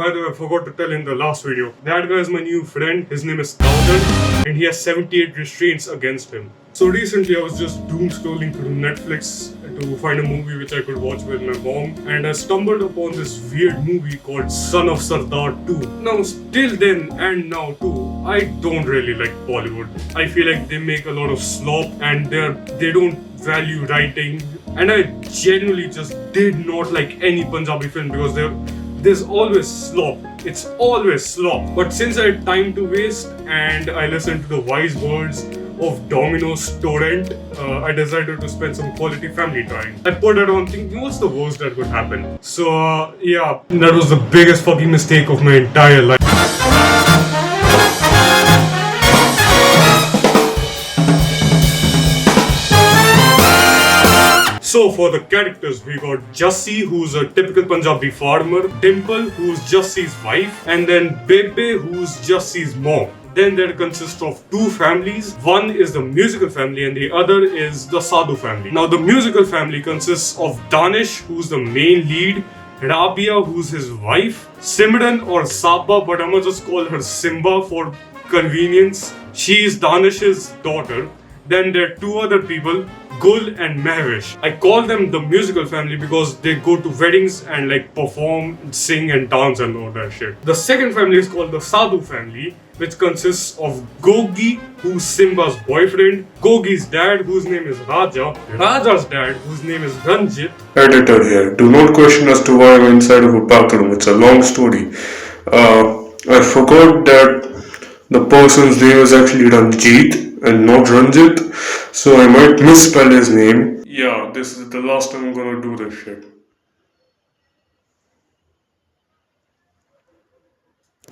by the way, I forgot to tell in the last video. That guy is my new friend. His name is Kaudan, and he has 78 restraints against him. So recently I was just doom scrolling through Netflix to find a movie which I could watch with my mom, and I stumbled upon this weird movie called Son of Sardar 2. Now still then and now too, I don't really like Bollywood. I feel like they make a lot of slop and they don't value writing, and I genuinely just did not like any Punjabi film because there's always slop. It's always slop. But since I had time to waste and I listened to the wise words of Domino's Torrent, I decided to spend some quality family time. I put it on thinking, what's the worst that could happen? So yeah, that was the biggest fucking mistake of my entire life. So for the characters, we got Jassi, who's a typical Punjabi farmer, Dimple, who's Jassi's wife, and then Bebe, who's Jassi's mom. Then there consists of two families. One is the musical family and the other is the Sadhu family. Now the musical family consists of Danish, who's the main lead, Rabia, who's his wife, Simran or Saba, but I'm gonna just call her Simba for convenience. She is Danish's daughter. Then there are two other people, Gul and Mehwish. I call them the musical family because they go to weddings and like perform, sing and dance and all that shit. The second family is called the Sadhu family, which consists of Gogi, who's Simba's boyfriend, Gogi's dad, whose name is Raja, Raja's dad, whose name is Ranjit. Editor here. Do not question as to why I'm inside of a bathroom. It's a long story. I forgot that the person's name is actually Ranjit and not Ranjit, so I might misspell his name. Yeah, this is the last time I'm gonna do this shit.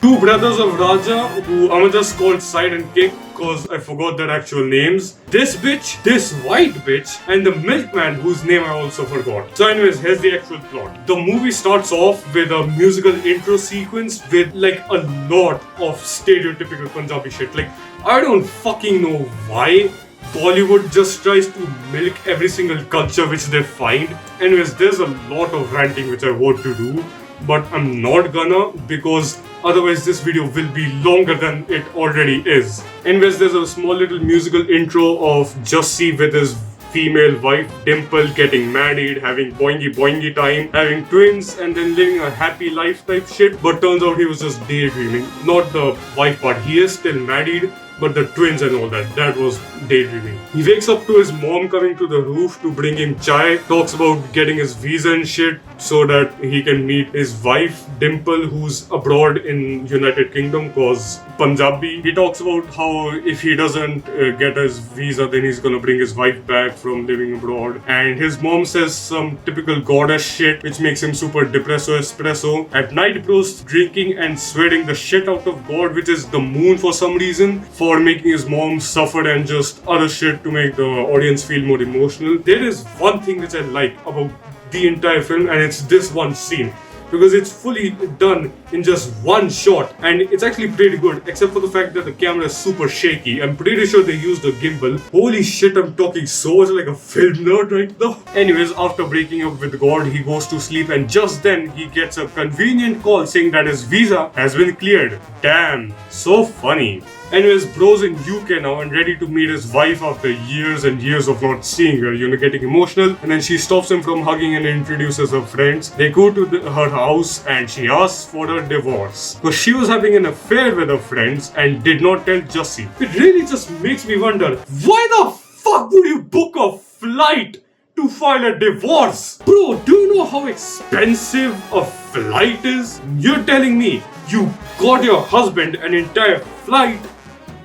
Two brothers of Raja, who I'm just called Side and Kick because I forgot their actual names. This bitch, this white bitch, and the milkman whose name I also forgot. So anyways, here's the actual plot. The movie starts off with a musical intro sequence with like a lot of stereotypical Punjabi shit. Like, I don't fucking know why Bollywood just tries to milk every single culture which they find. Anyways, there's a lot of ranting which I want to do, but I'm not gonna because otherwise this video will be longer than it already is. Anyways, there's a small little musical intro of Jassi with his female wife Dimple getting married, having boingy time, having twins, and then living a happy life type shit. But turns out he was just daydreaming. Not the wife part. He is still married, but the twins and all that was daydreaming. He wakes up to his mom coming to the roof to bring him chai, talks about getting his visa and shit so that he can meet his wife Dimple, who's abroad in United Kingdom cause Punjabi. He talks about how if he doesn't get his visa, then he's gonna bring his wife back from living abroad. And his mom says some typical goddess shit which makes him super depresso espresso. At night bros drinking and sweating the shit out of God, which is the moon for some reason, for making his mom suffer and just other shit to make the audience feel more emotional. There is one thing which I like about the entire film, and it's this one scene. Because it's fully done in just one shot, and it's actually pretty good, except for the fact that the camera is super shaky. I'm pretty sure they used a gimbal. Holy shit, I'm talking so much like a film nerd right now. Anyways, after breaking up with God, he goes to sleep, and just then he gets a convenient call saying that his visa has been cleared. Damn, so funny. Anyways, bro's in UK now and ready to meet his wife after years and years of not seeing her, getting emotional. And then she stops him from hugging and introduces her friends. They go to her house and she asks for a divorce because she was having an affair with her friends and did not tell Jassi. It really just makes me wonder, why the fuck would you book a flight to file a divorce? Bro, do you know how expensive a flight is? You're telling me you got your husband an entire flight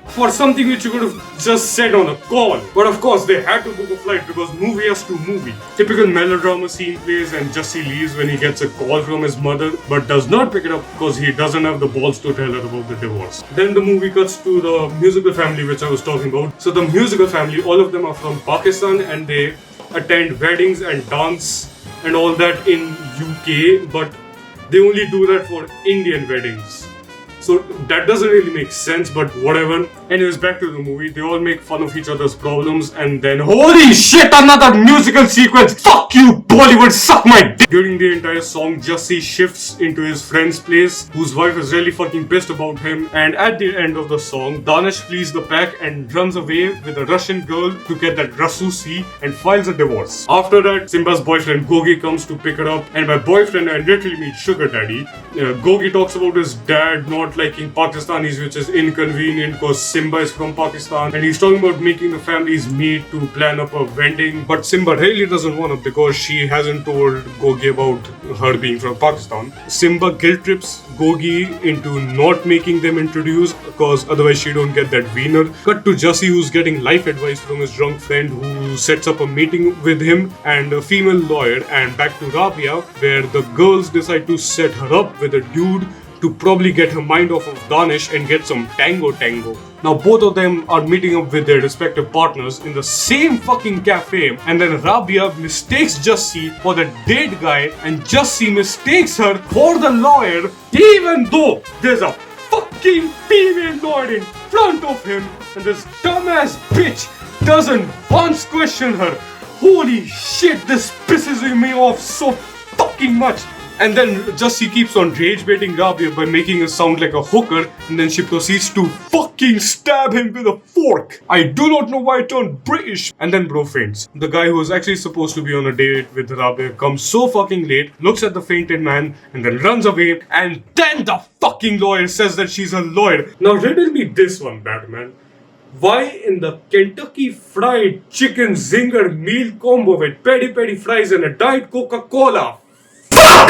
for something which you could have just said on a call. But of course, they had to book a flight because movie has to movie. Typical melodrama scene plays and Jassi leaves when he gets a call from his mother, but does not pick it up because he doesn't have the balls to tell her about the divorce. Then the movie cuts to the musical family which I was talking about. So the musical family, all of them are from Pakistan and they attend weddings and dance and all that in UK, but they only do that for Indian weddings. So that doesn't really make sense, but whatever. Anyways, back to the movie. They all make fun of each other's problems, and then holy shit, another musical sequence! Fuck you, Bollywood, suck my dick! During the entire song, Jussie shifts into his friend's place, whose wife is really fucking pissed about him, and at the end of the song, Danish flees the pack and runs away with a Russian girl to get that Rasusi and files a divorce. After that, Simba's boyfriend Gogi comes to pick her up, and by boyfriend I literally mean sugar daddy. Gogi talks about his dad not liking Pakistanis, which is inconvenient because Simba is from Pakistan, and he's talking about making the families meet to plan up a wedding, but Simba really doesn't want to because she hasn't told Gogi about her being from Pakistan. Simba guilt trips Gogi into not making them introduce because otherwise she don't get that wiener. Cut to Jussie, who's getting life advice from his drunk friend who sets up a meeting with him and a female lawyer, and back to Rabia where the girls decide to set her up with a dude to probably get her mind off of Danish and get some tango. Now both of them are meeting up with their respective partners in the same fucking cafe, and then Rabia mistakes Jussie for the dead guy and Jussie mistakes her for the lawyer, even though there's a fucking female lawyer in front of him and this dumbass bitch doesn't once question her. Holy shit, this pisses me off so fucking much. And then Jussie keeps on rage baiting Rabia by making her sound like a hooker, and then she proceeds to fucking stab him with a fork. I do not know why I turned British. And then bro faints. The guy who was actually supposed to be on a date with Rabia comes so fucking late, looks at the fainted man, and then runs away, and then the fucking lawyer says that she's a lawyer. Now riddle me this one, Batman. Why in the Kentucky Fried Chicken Zinger meal combo with peri fries and a Diet Coca-Cola? Fuck!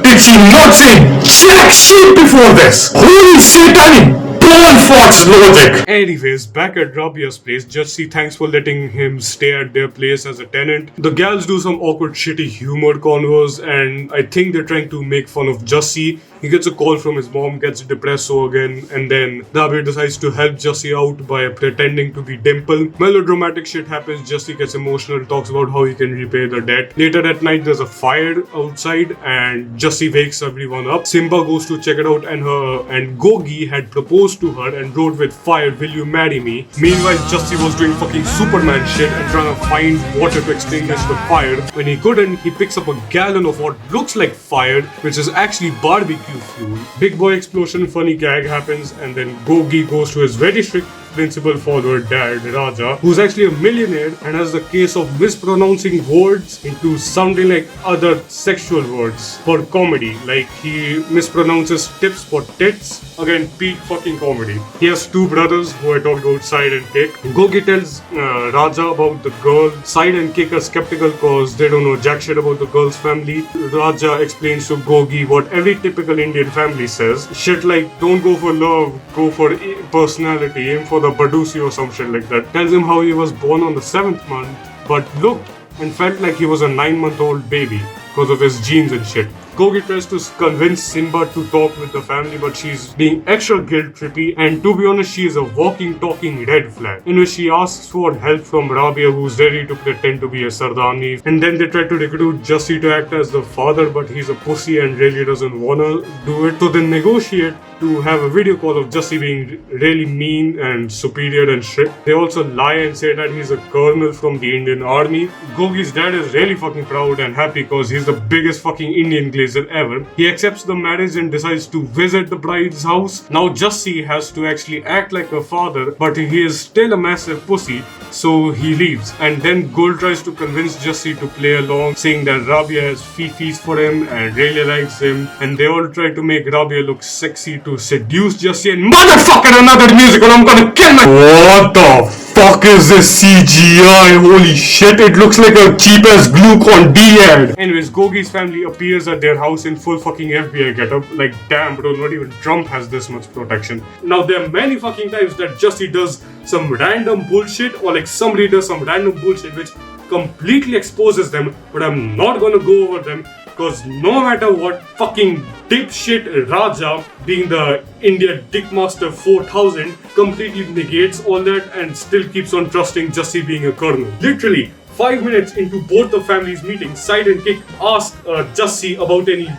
Did she not say jack shit before this? Holy satanic ball-forged logic! Anyways, back at Rabia's place, Jussie thanks for letting him stay at their place as a tenant. The gals do some awkward shitty humor convos, and I think they're trying to make fun of Jussie. He gets a call from his mom, gets depressed so again, and then Rabia decides to help Jussie out by pretending to be Dimple. Melodramatic shit happens, Jussie gets emotional, talks about how he can repay the debt. Later at night, there's a fire outside, and Jussie wakes everyone up. Simba goes to check it out, and Gogi had proposed to her and wrote with fire, "Will you marry me?" Meanwhile, Jussie was doing fucking Superman shit and trying to find water to extinguish the fire. When he couldn't, he picks up a gallon of what looks like fire, which is actually barbecue fuel. Big boy explosion, funny gag happens, and then Gogi goes to his very strict principal follower dad, Raja, who's actually a millionaire and has the case of mispronouncing words into sounding like other sexual words for comedy. Like he mispronounces tips for tits. Again, peak fucking comedy. He has two brothers who I talked about, Side and Kick. Gogi tells Raja about the girl. Side and Kick are skeptical cause they don't know jack shit about the girl's family. Raja explains to Gogi what every typical Indian family says. Shit like, don't go for love, go for personality, aim for the Badusi or some shit like that. Tells him how he was born on the 7th month, but looked and felt like he was a 9-month-old baby because of his genes and shit. Gogi tries to convince Simba to talk with the family, but she's being extra guilt trippy, and to be honest, she is a walking, talking red flag. In which she asks for help from Rabia, who's ready to pretend to be a Sardani, and then they try to recruit Jussie to act as the father, but he's a pussy and really doesn't wanna do it. So they negotiate to have a video call of Jussie being really mean and superior and strict. They also lie and say that he's a colonel from the Indian army. Gogi's dad is really fucking proud and happy because he's the biggest fucking Indian glazer ever. He accepts the marriage and decides to visit the bride's house. Now Jussie has to actually act like a father, but he is still a massive pussy, so he leaves. And then Gul tries to convince Jussie to play along, saying that Rabia has fifis for him and really likes him, and they all try to make Rabia look sexy to seduce Jussie, and motherfucker, another musical, I'm gonna kill my— What the fuck is this CGI? Holy shit, it looks like a cheap ass Glucon D ad. Anyways, Gogi's family appears at their house in full fucking FBI getup. Like, damn bro, not even Trump has this much protection. Now there are many fucking times that Jussie does some random bullshit, or like somebody does some random bullshit which completely exposes them, but I'm not gonna go over them because no matter what, fucking dipshit Raja, being the India Dickmaster 4000, completely negates all that and still keeps on trusting Jussie being a colonel. Literally 5 minutes into both the families meeting, Side and Kick ask Jussie about any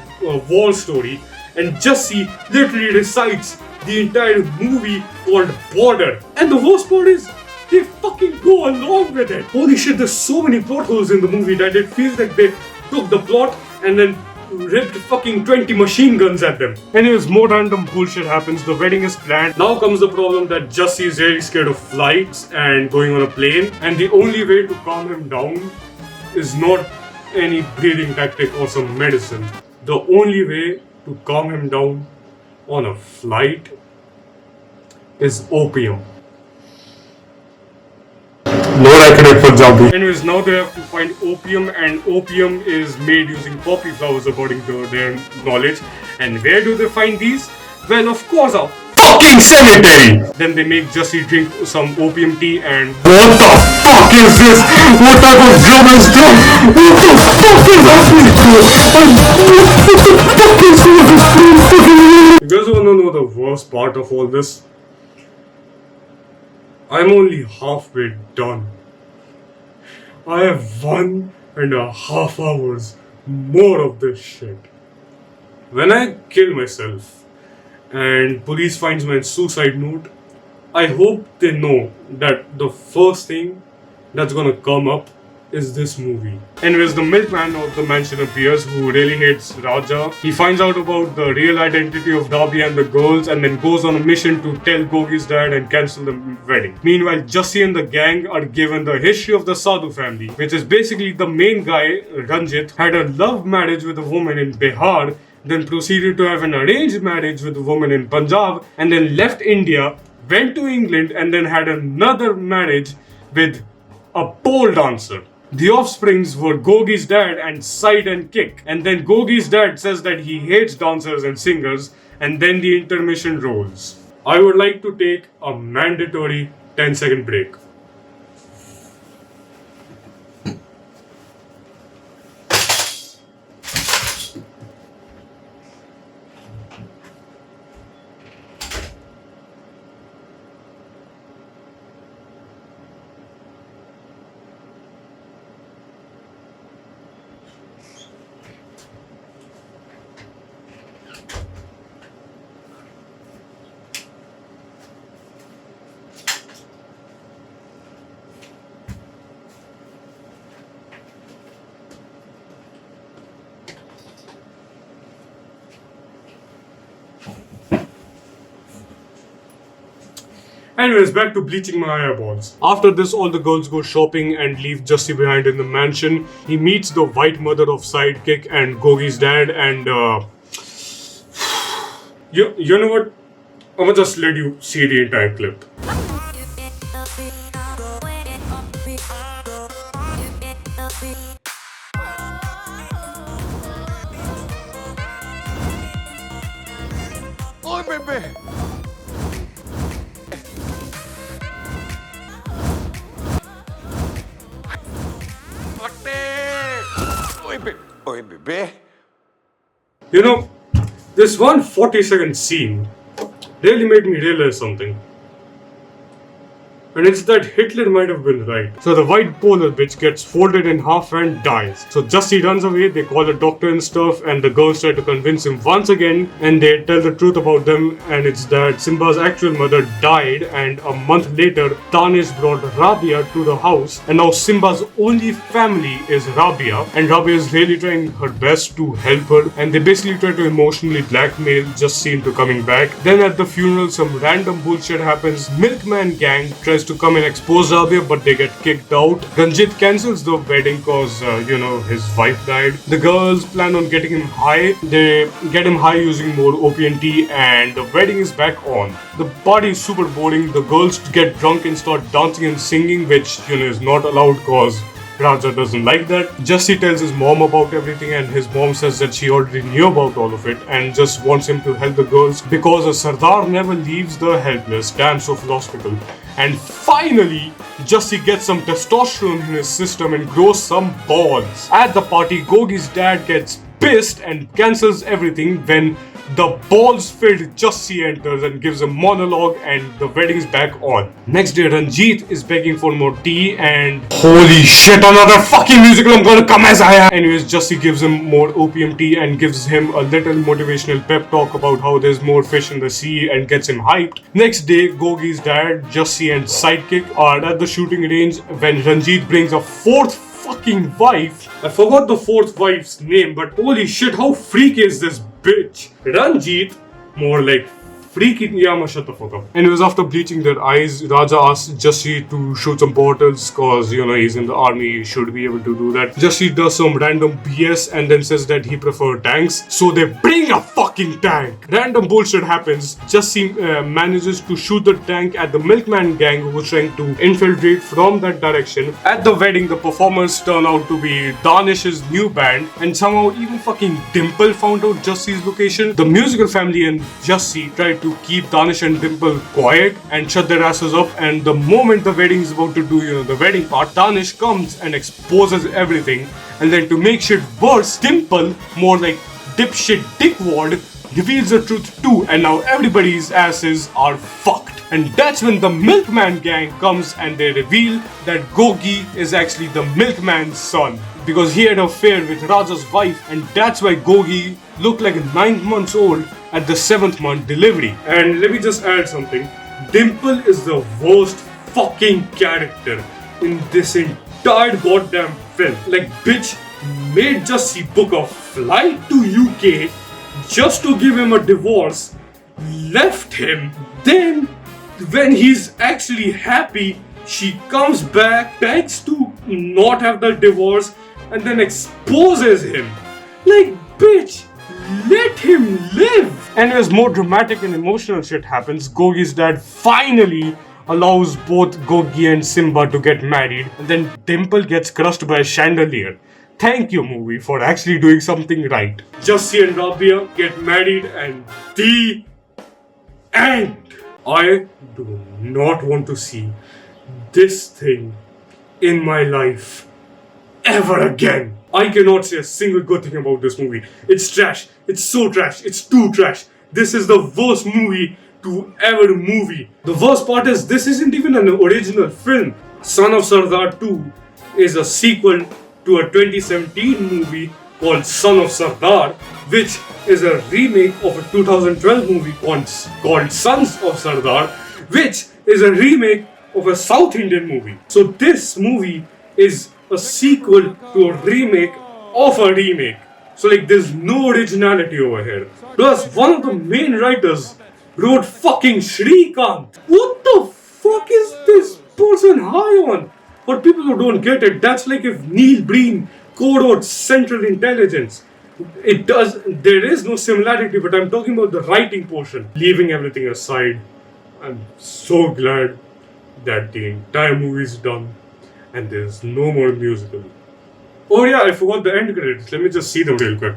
war story, and Jussie literally recites the entire movie called Border. And the worst part is, they fucking go along with it. Holy shit, there's so many plot holes in the movie that it feels like they took the plot and then ripped fucking 20 machine guns at them. Anyways, more random bullshit happens. The wedding is planned. Now comes the problem that Jussie is really scared of flights and going on a plane. And the only way to calm him down is not any breathing tactic or some medicine. The only way to calm him down on a flight is opium. Not accurate for Punjabi. Anyways, now they have to find opium, and opium is made using poppy flowers according to their knowledge. And where do they find these? Well, of course, a Fucking cemetery! then they make Jussie drink some opium tea and What the fuck is this? What type of drug is this? What the fuck is happening? What the fuck is this? you guys wanna know the worst part of all this? I'm only halfway done. I have 1.5 hours more of this shit. When I kill myself and police finds my suicide note, I hope they know that the first thing that's gonna come up is this movie. Anyways, the milkman of the mansion appears, who really hates Raja. He finds out about the real identity of Darby and the girls and then goes on a mission to tell Gogi's dad and cancel the wedding. Meanwhile, Jussie and the gang are given the history of the Sadhu family, which is basically the main guy, Ranjit, had a love marriage with a woman in Bihar, then proceeded to have an arranged marriage with a woman in Punjab, and then left India, went to England, and then had another marriage with a pole dancer. The offsprings were Gogi's dad and Side and Kick. And then Gogi's dad says that he hates dancers and singers, and then the intermission rolls. I would like to take a mandatory 10-second break. Anyways, back to bleaching my eyeballs. After this, all the girls go shopping and leave Jussie behind in the mansion. He meets the white mother of Sidekick and Gogi's dad, and you know what? I'm gonna just let you see the entire clip. Oi, bebê! Oi, bebê! You know, this 140-second scene really made me realize something. And it's that Hitler might have been right. So the white polar bitch gets folded in half and dies. So Jussie runs away, they call a doctor and stuff, and the girls try to convince him once again, and they tell the truth about them, and it's that Simba's actual mother died, and a month later, Danish brought Rabia to the house, and now Simba's only family is Rabia, and Rabia is really trying her best to help her, and they basically try to emotionally blackmail Jussie into coming back. Then at the funeral, some random bullshit happens. Milkman gang tries to come and expose Rabia, but they get kicked out. Ranjit cancels the wedding cause, his wife died. The girls plan on getting him high. They get him high using more opium tea, and the wedding is back on. The party is super boring. The girls get drunk and start dancing and singing, which, is not allowed cause Raja doesn't like that. Jussie tells his mom about everything, and his mom says that she already knew about all of it and just wants him to help the girls because a Sardar never leaves the helpless. Damn, so philosophical. And finally, Jussie gets some testosterone in his system and grows some balls. At the party, Gogi's dad gets pissed and cancels everything when the balls-filled Jussi enters and gives a monologue, and the wedding's back on. Next day, Ranjit is begging for more tea, and holy shit, another fucking musical, I'm gonna come as I am! Anyways, Jussi gives him more opium tea and gives him a little motivational pep talk about how there's more fish in the sea and gets him hyped. Next day, Gogi's dad, Jussi, and sidekick are at the shooting range when Ranjit brings a fourth fucking wife. I forgot the fourth wife's name, but holy shit, how freaky is this bitch? Ranjit, more like freaky. Yama, shut the fuck up. Anyways, after bleaching their eyes, Raja asks Jussi to shoot some bottles cause, you know, he's in the army, he should be able to do that. Jussi does some random BS and then says that he prefers tanks, so they bring a fucking tank. Random bullshit happens. Jussi manages to shoot the tank at the milkman gang who was trying to infiltrate from that direction. At the wedding, the performers turn out to be Danish's new band, and somehow even fucking Dimple found out Jussi's location. The musical family and Jussi tried to keep Danish and Dimple quiet and shut their asses up, and the moment the wedding is about to do, you know, the wedding part, Danish comes and exposes everything, and then to make shit worse, Dimple, more like dipshit dickwad, reveals the truth too, and now everybody's asses are fucked. And that's when the milkman gang comes and they reveal that Gogi is actually the milkman's son, because he had an affair with Raja's wife, and that's why Gogi looked like 9 months old at the 7th month delivery. And let me just add something. Dimple is the worst fucking character in this entire goddamn film. Like, bitch made Jussi book a flight to UK just to give him a divorce, left him, then when he's actually happy, she comes back, begs to not have the divorce, and then exposes him. Like, bitch, let him live! Anyways, more dramatic and emotional shit happens. Gogi's dad finally allows both Gogi and Simba to get married, and then Dimple gets crushed by a chandelier. Thank you, movie, for actually doing something right. Jussi and Rabia get married, and the end. I do not want to see this thing in my life ever again. I cannot say a single good thing about this movie. It's trash. It's so trash. It's too trash. This is the worst movie to ever movie. The worst part is this isn't even an original film. Son of Sardar 2 is a sequel to a 2017 movie called Son of Sardar, which is a remake of a 2012 movie called Sons of Sardar, which is a remake of a South Indian movie. So this movie is a sequel to a remake of a remake. So like there's no originality over here. Plus one of the main writers wrote fucking Shrikant. What the fuck is this person high on? For people who don't get it, that's like if Neil Breen co-wrote Central Intelligence. There is no similarity, but I'm talking about the writing portion. Leaving everything aside, I'm so glad that the entire movie is done and there's no more musical. Oh yeah, I forgot the end credits. Let me just see them real quick.